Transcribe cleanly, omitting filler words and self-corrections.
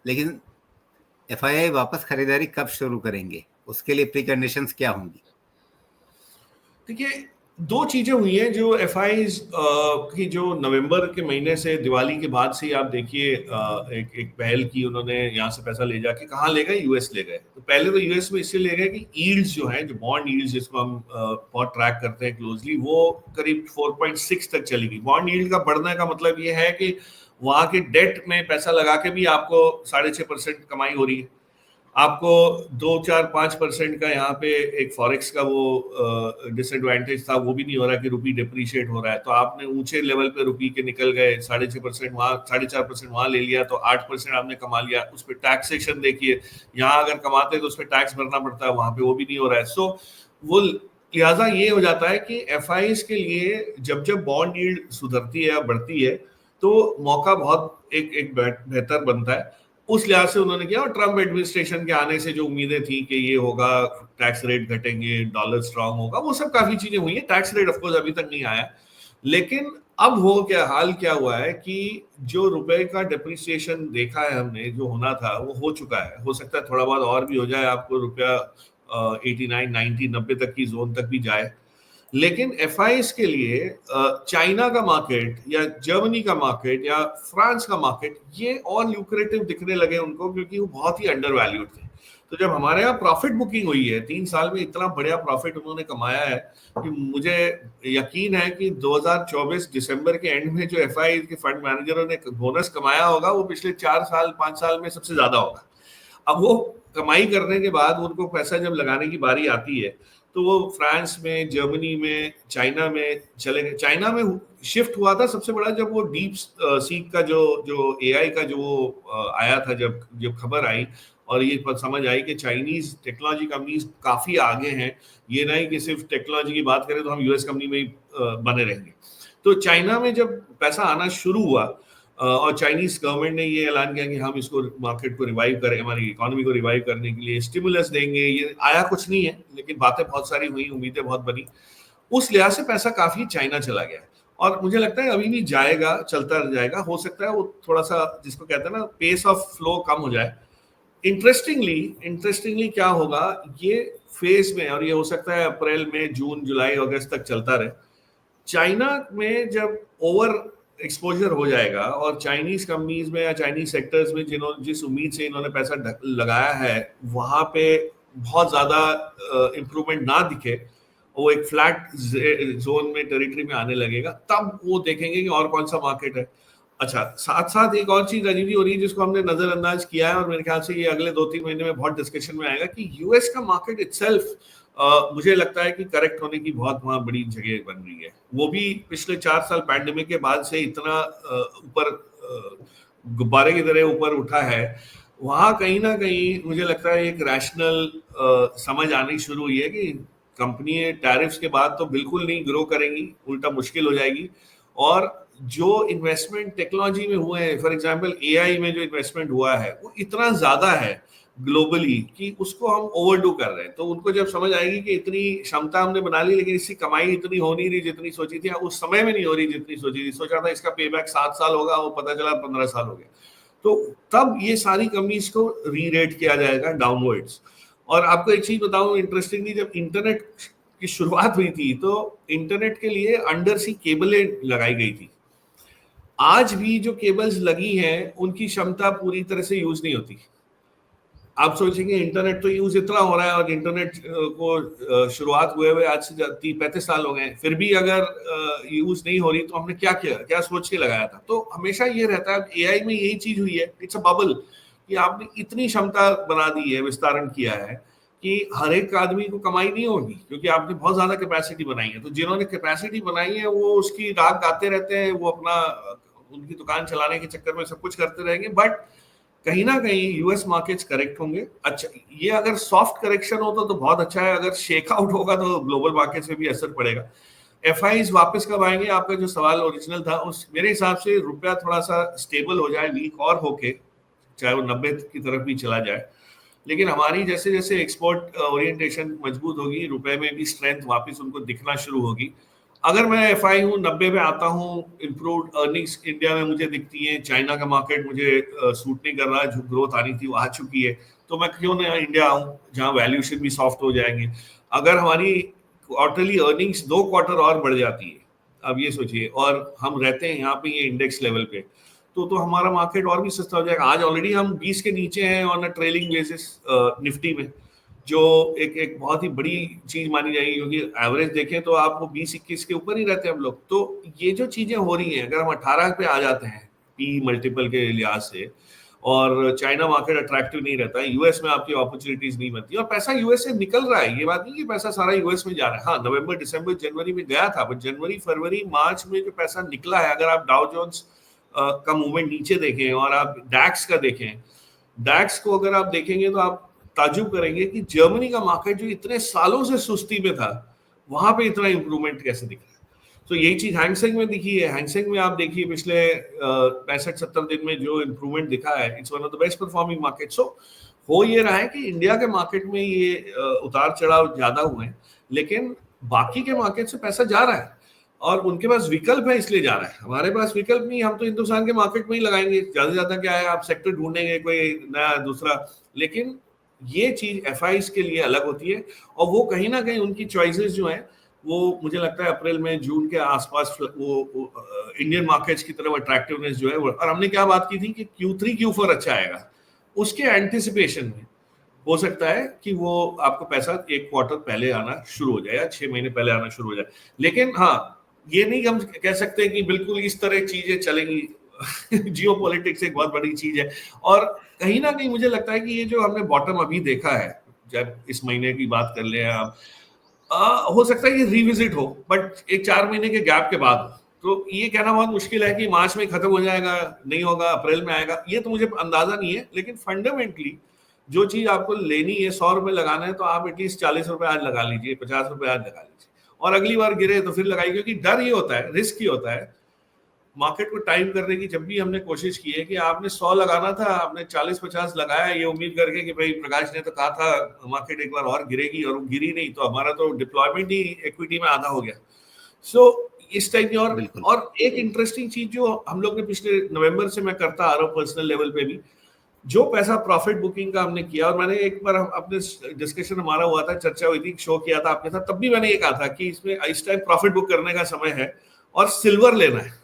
लेकिन एफआईआई वापस खरीदारी कब शुरू करेंगे, उसके लिए प्री कंडीशंस क्या होंगी? देखिए, दो चीजें हुई हैं जो एफआईज की, जो नवंबर के महीने से, दिवाली के बाद से ही आप देखिए एक पहल की उन्होंने, यहाँ से पैसा ले जाके कहाँ ले गए, यूएस ले गए। तो पहले तो यूएस में इसलिए ले गए कि यील्ड्स जो हैं, जो बॉन्ड यील्ड्स जिसको हम बहुत ट्रैक करते हैं क्लोजली, वो करीब 4.6 तक चली गई। बॉन्ड यील्ड का बढ़ने का मतलब ये है कि वहां के डेट में पैसा लगा के भी आपको 6.5% कमाई हो रही है, आपको 2-4-5% का यहाँ पे एक फॉरेक्स का वो डिसएडवांटेज था, वो भी नहीं हो रहा कि रुपी डिप्रिशिएट हो रहा है। तो आपने ऊंचे लेवल पे रुपी के निकल गए, 6.5% वहाँ, 4.5% वहाँ ले लिया, तो 8% आपने कमा लिया। उस पर टैक्सेशन देखिए, यहाँ अगर कमाते तो उस पर टैक्स भरना पड़ता है, वहां पे वो भी नहीं हो रहा है। सो वो लिहाजा ये हो जाता है कि एफआईज के लिए जब जब बॉन्ड यील्ड सुधरती है या बढ़ती है तो मौका बहुत एक बेहतर बनता है। उस लिहाज से उन्होंने किया। और ट्रम्प एडमिनिस्ट्रेशन के आने से जो उम्मीदें थी कि ये होगा, टैक्स रेट घटेंगे, डॉलर स्ट्रांग होगा, वो सब काफी चीजें हुई हैं। टैक्स रेट ऑफकोर्स अभी तक नहीं आया, लेकिन अब हो क्या, हाल क्या हुआ है कि जो रुपए का डिप्रिसिएशन देखा है हमने, जो होना था वो हो चुका है। हो सकता है थोड़ा बहुत और भी हो जाए, आपको रुपया 89, 90, 90 तक की जोन तक भी जाए। लेकिन एफआईएस के लिए चाइना का मार्केट या जर्मनी का मार्केट या फ्रांस का मार्केट, ये और ल्यूक्रेटिव दिखने लगे उनको, क्योंकि वो बहुत ही अंडर वैल्यूड थे। तो जब हमारे यहाँ प्रॉफिट बुकिंग हुई है, 3 साल में इतना बढ़िया प्रॉफिट उन्होंने कमाया है कि मुझे यकीन है कि 2024 दिसंबर के एंड में जो एफआई के फंड मैनेजरों ने बोनस कमाया होगा, वो पिछले 4 साल 5 साल में सबसे ज्यादा होगा। अब वो कमाई करने के बाद उनको पैसा जब लगाने की बारी आती है, तो वो फ्रांस में, जर्मनी में, चाइना में चले गए। चाइना में शिफ्ट हुआ था सबसे बड़ा, जब वो डीप सीक का जो एआई का जो आया था, जब जब खबर आई और ये समझ आई कि चाइनीज टेक्नोलॉजी कंपनीज काफी आगे हैं। ये नहीं कि सिर्फ टेक्नोलॉजी की बात करें तो हम यूएस कंपनी में ही बने रहेंगे। तो चाइना में जब पैसा आना शुरू हुआ और चाइनीज गवर्नमेंट ने ये ऐलान किया कि हम इसको, मार्केट को रिवाइव करें, हमारी इकोनॉमी को रिवाइव करने के लिए स्टिमुलस देंगे। ये आया कुछ नहीं है, लेकिन बातें बहुत सारी हुई, उम्मीदें बहुत बनी। उस लिहाज से पैसा काफी चाइना चला गया है और मुझे लगता है अभी भी जाएगा, चलता जाएगा। हो सकता है वो थोड़ा सा, जिसको कहते हैं ना, पेस ऑफ फ्लो कम हो जाए। इंटरेस्टिंगली क्या होगा ये फेज में, और ये हो सकता है अप्रैल में, जून, जुलाई, अगस्त तक चलता रहे। चाइना में जब ओवर एक्सपोजर हो जाएगा और चाइनीज कंपनीज में या चाइनीज सेक्टर्स में जिस उम्मीद से इन्होंने पैसा लगाया है, वहां पे बहुत ज्यादा इंप्रूवमेंट ना दिखे, वो एक फ्लैट जोन में, टेरिटरी में आने लगेगा, तब वो देखेंगे कि और कौन सा मार्केट है। अच्छा, साथ साथ एक और चीज अजीब हो रही है जिसको हमने नजरअंदाज किया है, और मेरे ख्याल से ये अगले 2-3 महीने में बहुत डिस्कशन में आएगा, कि यूएस का मार्केट इटसेल्फ मुझे लगता है कि करेक्ट होने की बहुत वहां बड़ी जगह बन रही है। वो भी पिछले 4 साल पैंडेमिक के बाद से इतना ऊपर गुब्बारे की तरह ऊपर उठा है। वहां कहीं ना कहीं मुझे लगता है एक रैशनल समझ आनी शुरू हुई है कि कंपनी टैरिफ्स के बाद तो बिल्कुल नहीं ग्रो करेंगी, उल्टा मुश्किल हो जाएगी। और जो इन्वेस्टमेंट टेक्नोलॉजी में हुए हैं, फॉर एग्जांपल एआई में जो इन्वेस्टमेंट हुआ है, वो इतना ज्यादा है ग्लोबली कि उसको हम ओवरडू कर रहे हैं। तो उनको जब समझ आएगी कि इतनी क्षमता हमने बना ली, लेकिन इसकी कमाई इतनी हो नहीं रही जितनी सोची थी, उस समय में नहीं हो रही जितनी सोची थी। सोचा था इसका पे बैक 7 साल होगा, वो पता चला 15 साल हो गया। तो तब ये सारी कंपनीज को री रेट किया जाएगा डाउनवर्ड्स। और आपको एक चीज बताऊं इंटरेस्टिंगली, जब इंटरनेट की शुरुआत हुई थी तो इंटरनेट के लिए अंडर सी केबलें लगाई गई थी। आज भी जो केबल्स लगी हैं उनकी क्षमता पूरी तरह से यूज नहीं होती। आप सोचेंगे इंटरनेट तो यूज इतना हो रहा है, और इंटरनेट को शुरुआत हुए आज से 35 साल हो गए, फिर भी अगर यूज नहीं हो रही तो हमने क्या किया, क्या सोच के लगाया था। तो हमेशा ये रहता है, एआई में यही चीज हुई है, इट्स अ बबल, कि आपने इतनी क्षमता बना दी है, विस्तारण किया है कि हर एक आदमी को कमाई नहीं होगी, क्योंकि आपने बहुत ज्यादा कैपेसिटी बनाई है। तो जिन्होंने कैपेसिटी बनाई है वो उसकी राग गाते रहते हैं, वो अपना उनकी दुकान चलाने के चक्कर में सब कुछ करते रहेंगे। बट कहीं ना कहीं यूएस मार्केट्स करेक्ट होंगे। अच्छा, ये अगर सॉफ्ट करेक्शन होता तो बहुत अच्छा है, अगर शेक आउट होगा तो ग्लोबल मार्केट्स में भी असर पड़ेगा। एफआईज वापस कब आएंगे, आपका जो सवाल ओरिजिनल था, उस मेरे हिसाब से रुपया थोड़ा सा स्टेबल हो जाए, वीक और होके, चाहे वो 90 की तरफ भी चला जाए। लेकिन हमारी जैसे जैसे एक्सपोर्ट ओरिएंटेशन मजबूत होगी, रुपए में भी स्ट्रेंथ वापस उनको दिखना शुरू होगी, अगर मैं एफआई हूँ, 90 पे आता हूँ, इम्प्रूव्ड अर्निंग्स इंडिया में मुझे दिखती हैं, चाइना का मार्केट मुझे सूट नहीं कर रहा है, जो ग्रोथ आनी थी वो आ चुकी है, तो मैं क्यों ना इंडिया आऊँ जहाँ वैल्यूएशन भी सॉफ्ट हो जाएंगे। अगर हमारी क्वार्टरली अर्निंग्स 2 क्वार्टर और बढ़ जाती है, अब ये सोचिए, और हम रहते हैं यहाँ पे ये इंडेक्स लेवल पे, तो हमारा मार्केट और भी सस्ता हो जाएगा। आज ऑलरेडी हम 20 के नीचे हैं on a trailing basis Nifty में, जो एक बहुत ही बड़ी चीज मानी जाएगी, क्योंकि एवरेज देखें तो आप वो 20-21 के ऊपर ही रहते हैं हम लोग। तो ये जो चीजें हो रही हैं, अगर हम 18 पे आ जाते हैं पी मल्टीपल के लिहाज से, और चाइना मार्केट अट्रैक्टिव नहीं रहता है, यूएस में आपकी अपॉर्चुनिटीज नहीं बनती, और पैसा यूएस से निकल रहा है, ये बात नहीं कि पैसा सारा यूएस में जा रहा है। हाँ, नवंबर, दिसंबर, जनवरी में गया था, बट जनवरी, फरवरी, मार्च में जो पैसा निकला है, अगर आप डाउ जोन्स का मूवमेंट नीचे देखें और आप डैक्स का देखें, डैक्स को अगर आप देखेंगे तो आप ताजुब करेंगे कि जर्मनी का मार्केट जो इतने सालों से सुस्ती में था, वहां पे इतना इंप्रूवमेंट कैसे दिख रहा है। तो यही चीज हैंगसेंग में दिखी है। हैंगसेंग में आप देखिए पिछले 65-70 दिन में जो इंप्रूवमेंट दिखा है, it's one of the best performing market. So हो ये रहा है कि इंडिया के मार्केट में ये उतार चढ़ाव ज्यादा हुए हैं, लेकिन बाकी के मार्केट से पैसा जा रहा है और उनके पास विकल्प है, इसलिए जा रहा है। हमारे पास विकल्प नहीं, हम तो हिंदुस्तान के मार्केट में ही लगाएंगे, ज्यादा से ज्यादा क्या है, आप सेक्टर ढूंढेंगे कोई नया दूसरा। लेकिन ये चीज एफआईज के लिए अलग होती है, और वो कहीं ना कहीं उनकी चॉइसेस जो हैं, वो मुझे लगता है अप्रैल में, जून के आसपास वो इंडियन मार्केट्स की तरफ अट्रैक्टिवनेस जो है। और हमने क्या बात की थी कि Q3 Q4 अच्छा आएगा, उसके एंटिसिपेशन में हो सकता है कि वो आपको पैसा 1 क्वार्टर पहले आना शुरू हो जाए या 6 महीने पहले आना शुरू हो जाए। लेकिन हाँ, ये नहीं हम कह सकते कि बिल्कुल इस तरह चीजें चलेंगी। जियो पॉलिटिक्स एक बहुत बड़ी चीज है, और कहीं ना कहीं मुझे लगता है कि ये जो हमने बॉटम अभी देखा है, जब इस महीने की बात कर ले आप, हो सकता है ये रिविजिट हो, बट एक 4 महीने के गैप के बाद हो। तो ये कहना बहुत मुश्किल है कि मार्च में खत्म हो जाएगा, नहीं होगा, अप्रैल में आएगा, ये तो मुझे अंदाजा नहीं है। लेकिन फंडामेंटली जो चीज आपको लेनी है, 100 रुपए लगाना है, तो आप एटलीस्ट 40 रुपए आज लगा लीजिए, 50 रुपए आज लगा लीजिए, और अगली बार गिरे तो फिर लगाइए। क्योंकि डर ये होता है, रिस्क ये होता है मार्केट को टाइम करने की। जब भी हमने कोशिश की है कि आपने 100 लगाना था, आपने 40-50 लगाया, ये उम्मीद करके कि भाई प्रकाश ने तो कहा था मार्केट एक बार और गिरेगी, और वो गिरी नहीं, तो हमारा तो डिप्लॉयमेंट ही इक्विटी में आधा हो गया। सो इस टाइप की। और एक इंटरेस्टिंग चीज जो हम लोग ने पिछले नवंबर से मैं करता आ रहा हूँ पर्सनल लेवल पे भी, जो पैसा प्रॉफिट बुकिंग का हमने किया, और मैंने एक बार अपने डिस्कशन हमारा हुआ था, चर्चा हुई थी, शो किया था आपके साथ, तब भी मैंने ये कहा था कि इसमें इस टाइम प्रॉफिट बुक करने का समय है और सिल्वर लेना है।